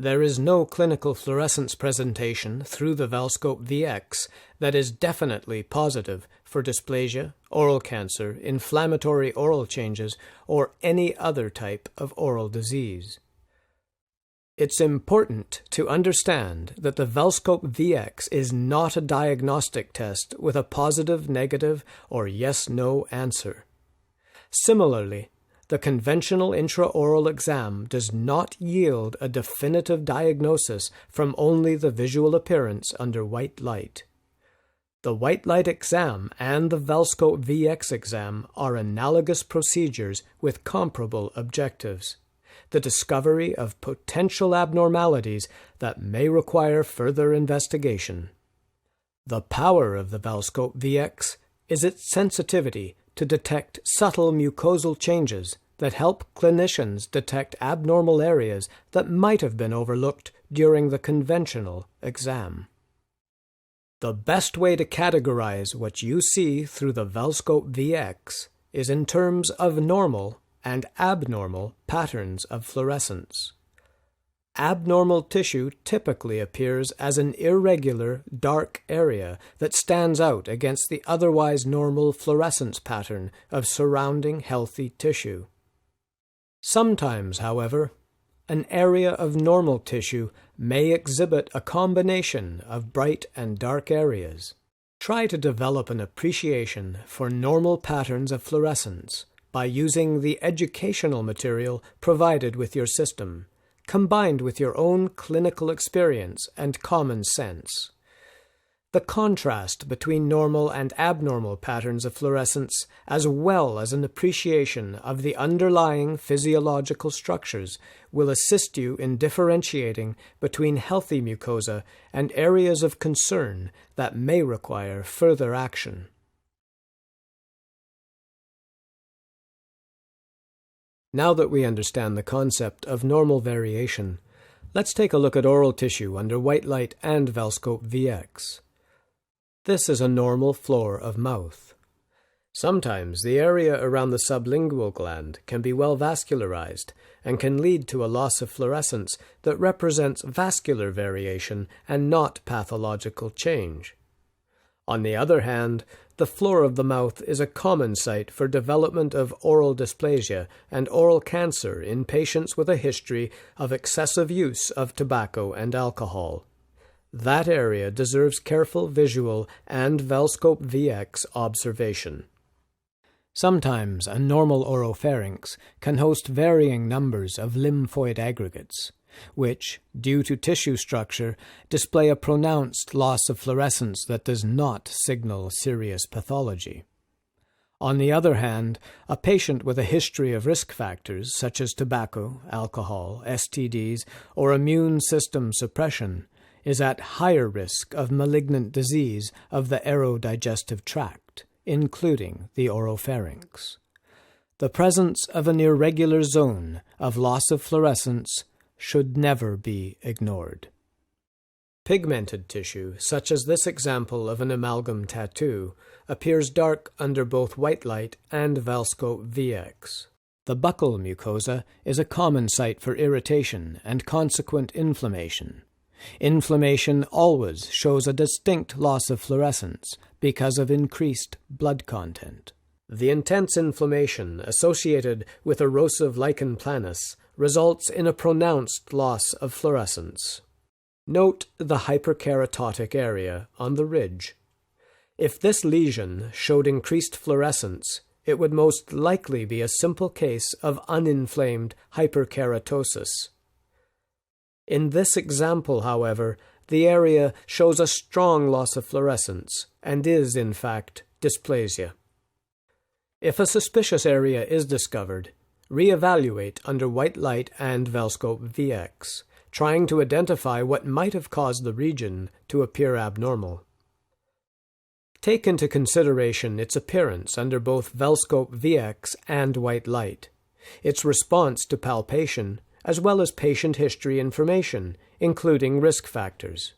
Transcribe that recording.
There is no clinical fluorescence presentation through the VELscope VX that is definitely positive for dysplasia, oral cancer, inflammatory oral changes, or any other type of oral disease. It's important to understand that the VELscope VX is not a diagnostic test with a positive, negative, or yes-no answer. Similarly, the conventional intraoral exam does not yield a definitive diagnosis from only the visual appearance under white light. The white light exam and the VELscope VX exam are analogous procedures with comparable objectives: the discovery of potential abnormalities that may require further investigation. The power of the VELscope VX is its sensitivity to detect subtle mucosal changes that help clinicians detect abnormal areas that might have been overlooked during the conventional exam. The best way to categorize what you see through the VELscope VX is in terms of normal and abnormal patterns of fluorescence. Abnormal tissue typically appears as an irregular, dark area that stands out against the otherwise normal fluorescence pattern of surrounding healthy tissue. Sometimes, however, an area of normal tissue may exhibit a combination of bright and dark areas. Try to develop an appreciation for normal patterns of fluorescence by using the educational material provided with your system, combined with your own clinical experience and common sense. The contrast between normal and abnormal patterns of fluorescence, as well as an appreciation of the underlying physiological structures, will assist you in differentiating between healthy mucosa and areas of concern that may require further action. Now that we understand the concept of normal variation, let's take a look at oral tissue under white light and VELscope VX. This is a normal floor of mouth. Sometimes the area around the sublingual gland can be well vascularized and can lead to a loss of fluorescence that represents vascular variation and not pathological change. On the other hand, the floor of the mouth is a common site for development of oral dysplasia and oral cancer in patients with a history of excessive use of tobacco and alcohol. That area deserves careful visual and VELscope VX observation. Sometimes a normal oropharynx can host varying numbers of lymphoid aggregates, which, due to tissue structure, display a pronounced loss of fluorescence that does not signal serious pathology. On the other hand, a patient with a history of risk factors such as tobacco, alcohol, STDs, or immune system suppression is at higher risk of malignant disease of the aerodigestive tract, including the oropharynx. The presence of an irregular zone of loss of fluorescence should never be ignored. Pigmented tissue, such as this example of an amalgam tattoo, appears dark under both white light and VELscope VX. The buccal mucosa is a common site for irritation and consequent inflammation. Inflammation always shows a distinct loss of fluorescence because of increased blood content. The intense inflammation associated with erosive lichen planus results in a pronounced loss of fluorescence. Note the hyperkeratotic area on the ridge. If this lesion showed increased fluorescence, it would most likely be a simple case of uninflamed hyperkeratosis. In this example, however, the area shows a strong loss of fluorescence and is, in fact, dysplasia. If a suspicious area is discovered, re-evaluate under white light and VELscope VX, trying to identify what might have caused the region to appear abnormal. Take into consideration its appearance under both VELscope VX and white light, its response to palpation, as well as patient history information, including risk factors.